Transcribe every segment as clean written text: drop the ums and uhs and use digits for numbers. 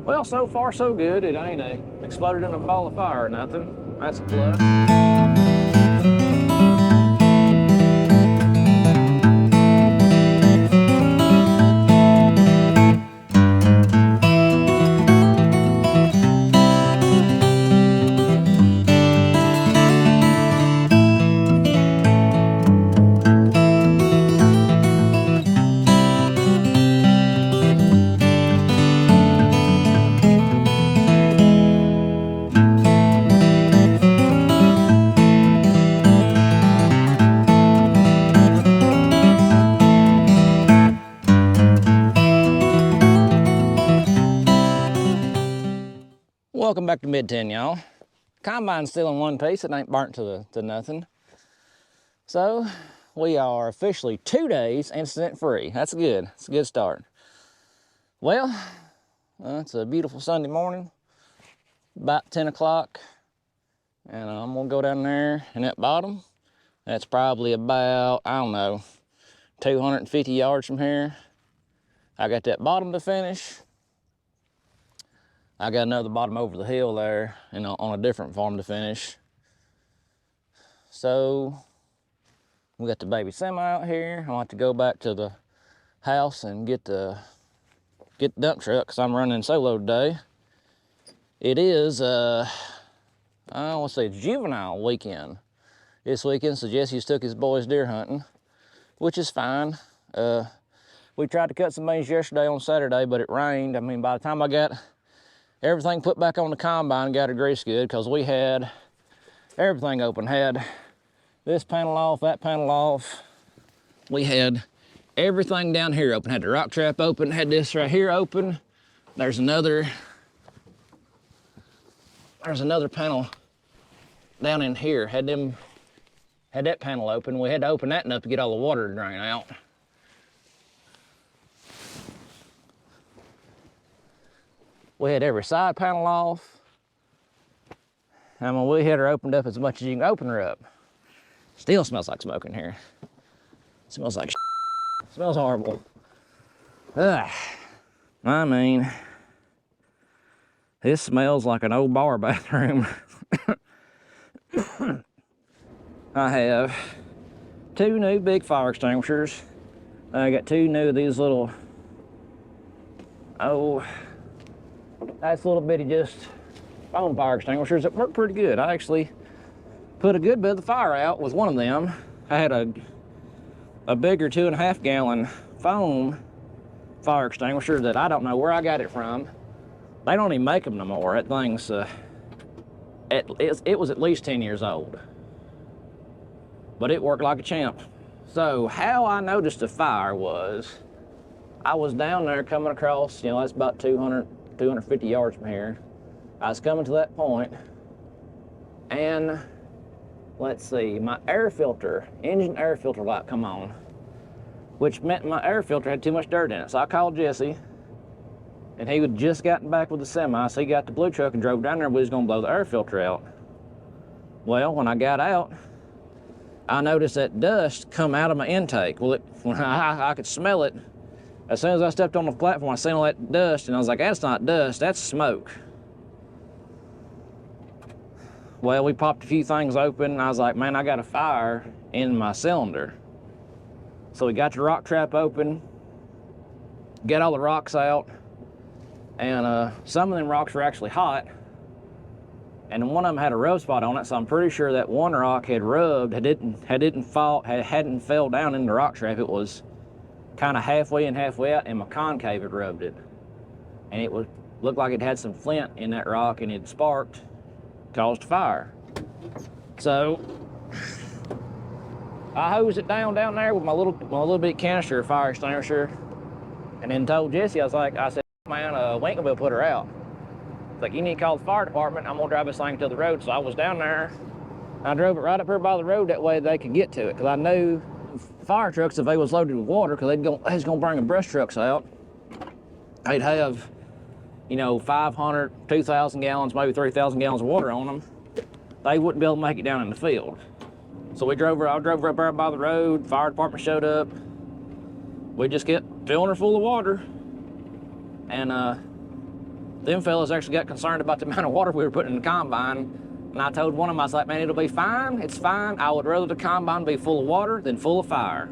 Well, so far so good. It ain't exploded in a ball of fire or nothing. That's a plus. Welcome back to Mid-10, y'all. Combine's still in one piece. It ain't burnt to nothing. So we are officially 2 days incident-free. That's good. It's a good start. Well, it's a beautiful Sunday morning, about 10 o'clock, and I'm gonna go down there in that bottom. That's probably about, I don't know, 250 yards from here. I got that bottom to finish. I got another bottom over the hill there, on a different farm to finish. So we got the baby semi out here. I want to go back to the house and get the dump truck because I'm running solo today. It is I want to say it's juvenile weekend this weekend, so Jesse's took his boys deer hunting, which is fine. We tried to cut some maize yesterday on Saturday, but it rained. I mean, by the time I got everything put back on the combine, got it greased good, because we had everything open. Had this panel off, that panel off. We had everything down here open. Had the rock trap open, had this right here open. There's another panel down in here. Had that panel open. We had to open that enough to get all the water to drain out. We had every side panel off. I mean, we had her opened up as much as you can open her up. Still smells like smoke in here. Smells like smells horrible. Ugh. I mean, this smells like an old bar bathroom. I have 2 new big fire extinguishers. I got 2 new of these little, nice little bitty just foam fire extinguishers that work pretty good. I actually put a good bit of the fire out with one of them. I had a bigger 2.5 gallon foam fire extinguisher that I don't know where I got it from. They don't even make them no more. That thing's, it was at least 10 years old. But it worked like a champ. So how I noticed the fire was, I was down there coming across, that's about 250 yards from here. I was coming to that point, and let's see, my air filter, engine air filter light come on, which meant my air filter had too much dirt in it. So I called Jesse, and he had just gotten back with the semi, so he got the blue truck and drove down there. We was gonna blow the air filter out. Well, when I got out, I noticed that dust come out of my intake. Well, when I could smell it. As soon as I stepped on the platform, I seen all that dust, and I was like, that's not dust, that's smoke. Well, we popped a few things open, and I was like, man, I got a fire in my cylinder. So we got the rock trap open, got all the rocks out, and some of them rocks were actually hot, and one of them had a rub spot on it, so I'm pretty sure that one rock had rubbed, hadn't fell down in the rock trap. It was kind of halfway in, halfway out, and my concave had rubbed it. And it looked like it had some flint in that rock, and it sparked, caused a fire. So I hosed it down there with my little bit canister fire extinguisher, and then told Jesse, I said, man, we ain't gonna be able to put her out. It's like, you need to call the fire department. I'm gonna drive this thing to the road. So I was down there. I drove it right up here by the road, that way they could get to it, because I knew fire trucks, if they was loaded with water, because they was gonna bring the brush trucks out, they'd have, 500, 2,000 gallons, maybe 3,000 gallons of water on them. They wouldn't be able to make it down in the field. So I drove her up there by the road. Fire department showed up. We just kept filling her full of water, and them fellas actually got concerned about the amount of water we were putting in the combine. And I told one of them, I was like, man, it'll be fine. It's fine. I would rather the combine be full of water than full of fire.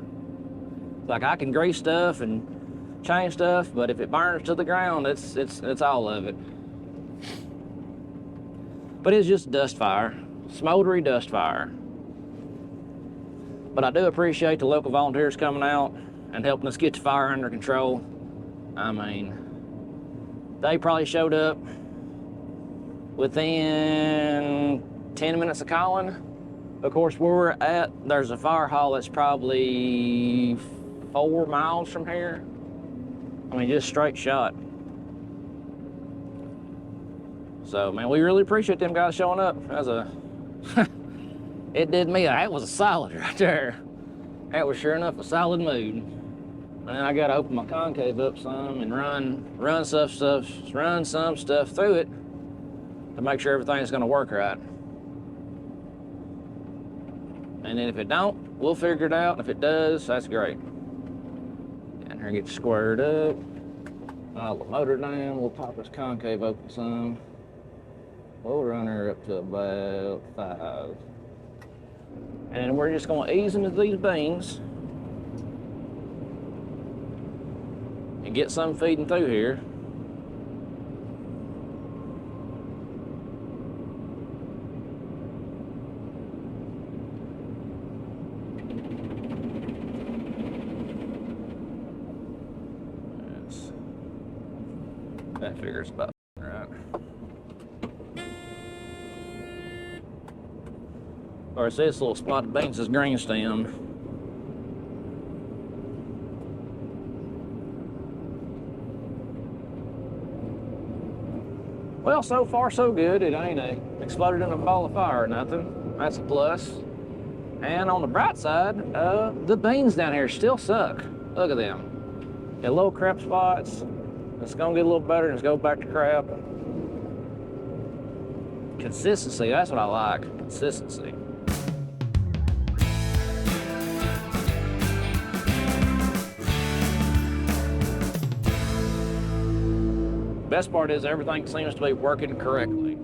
Like, I can grease stuff and change stuff, but if it burns to the ground, it's all of it. But it's just a dust fire, smoldery dust fire. But I do appreciate the local volunteers coming out and helping us get the fire under control. I mean, they probably showed up within 10 minutes of calling. Of course, where we're at, there's a fire hall that's probably 4 miles from here. I mean, just straight shot. So, man, we really appreciate them guys showing up. It did me. That was a solid right there. That was sure enough a solid mood. And then I got to open my concave up some and run some stuff through it to make sure everything's going to work right. And then if it don't, we'll figure it out. If it does, that's great. And here, get squared up. I'll the motor down. We'll pop this concave open some. We'll run her up to about 5. And then we're just going to ease into these beans and get some feeding through here. That figures about right. Of course, this little spot of beans is green stem. Well, so far so good. It ain't exploded in a ball of fire or nothing. That's a plus. And on the bright side, the beans down here still suck. Look at them. Got little crap spots. It's gonna get a little better and it's go back to crap. Consistency, that's what I like. Consistency. Best part is everything seems to be working correctly.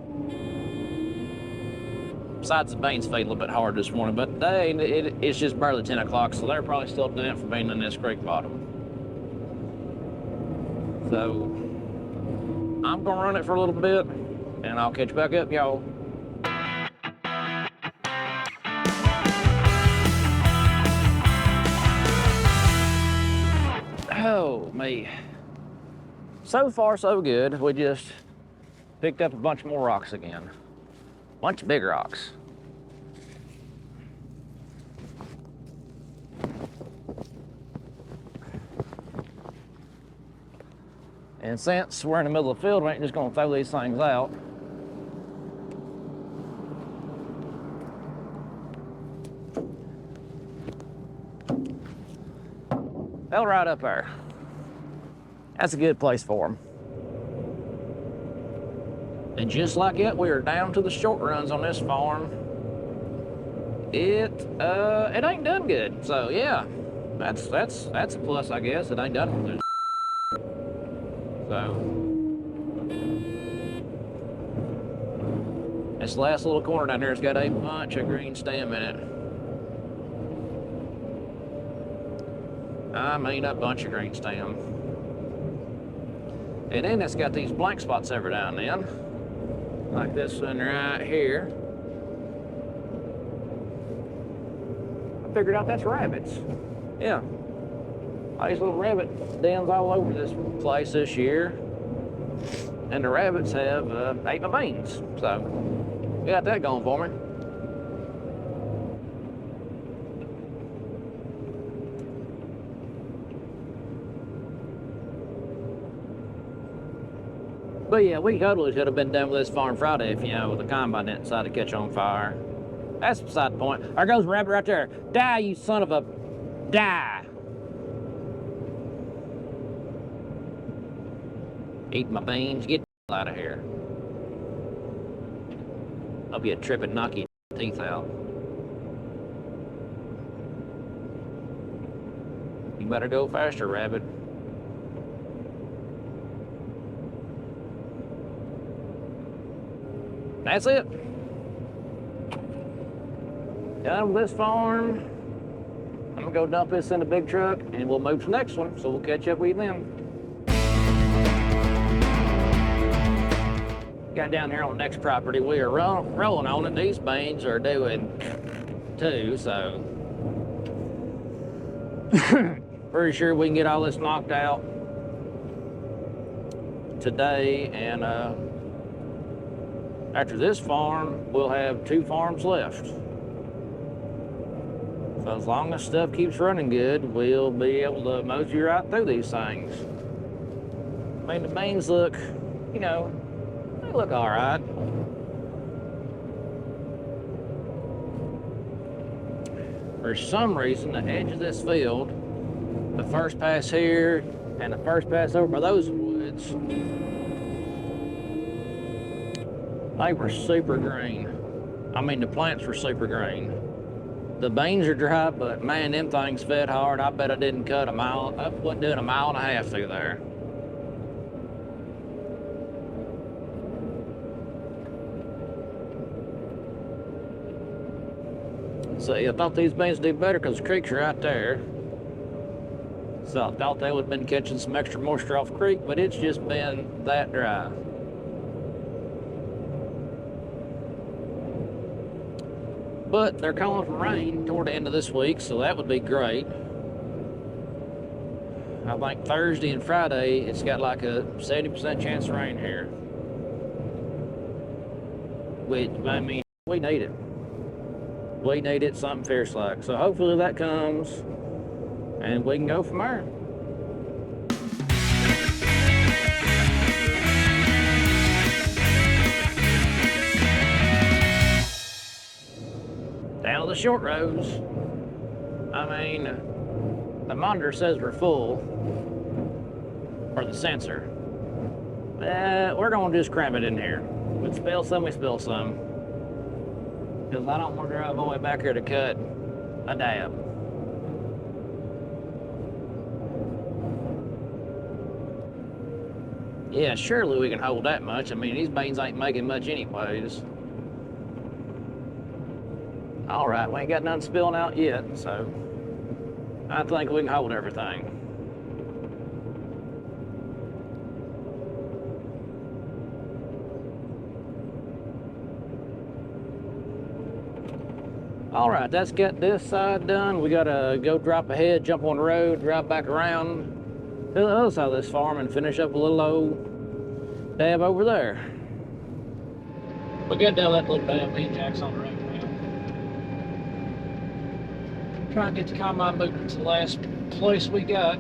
Besides the beans feed a little bit hard this morning, but today it's just barely 10 o'clock, so they're probably still doing it for being in this creek bottom. So I'm gonna run it for a little bit and I'll catch back up, y'all. Oh, me. So far, so good. We just picked up a bunch more rocks again. Bunch of big rocks. And since we're in the middle of the field, we ain't just gonna throw these things out. They'll right up there. That's a good place for them. And just like it, we are down to the short runs on this farm. It ain't done good. So yeah, that's a plus, I guess. It ain't done with it. So this last little corner down there has got a bunch of green stem in it. I mean, a bunch of green stem. And then it's got these blank spots every now and then, like this one right here. I figured out that's rabbits. Yeah. All these little rabbit dens all over this place this year. And the rabbits have ate my beans. So, we got that going for me. But yeah, we totally should have been done with this farm Friday if, the combine didn't decide to catch on fire. That's beside the point. There goes a rabbit right there. Die, you son of a... Die! Eat my beans. Get the out of here. I'll be a trip and knock your teeth out. You better go faster, rabbit. That's it. Done with this farm. I'm gonna go dump this in the big truck and we'll move to the next one. So we'll catch up with you then. Got down here on the next property. We are rolling on it. These beans are doing too, so pretty sure we can get all this knocked out today. And after this farm, we'll have 2 farms left. So as long as stuff keeps running good, we'll be able to mosey right through these things. I mean, the beans look, you know, they look all right. For some reason, the edge of this field, the first pass here and the first pass over by those woods, they were super green. I mean, the plants were super green. The beans are dry, but man, them things fed hard. I bet I didn't cut a mile. I wasn't doing a mile and a half through there. See, I thought these beans did better because the creek's right there. So I thought they would have been catching some extra moisture off the creek, but it's just been that dry. But they're calling for rain toward the end of this week, so that would be great. I think Thursday and Friday, it's got like a 70% chance of rain here. Which, I mean, we need it. We need it something fierce like. So hopefully that comes and we can go from there. Down to the short roads. I mean, the monitor says we're full, or the sensor. We're gonna just cram it in here. We spill some, we spill some. Because I don't want to drive all the way back here to cut a dab. Yeah, surely we can hold that much. I mean, these beans ain't making much anyways. All right, we ain't got nothing spilling out yet, so I think we can hold everything. All right, that's got this side done. We gotta go drop ahead, jump on the road, drive back around to the other side of this farm and finish up a little old dab over there. We got down that little dab, me and Jack's on the road now. Trying to get the combine moving to the last place we got.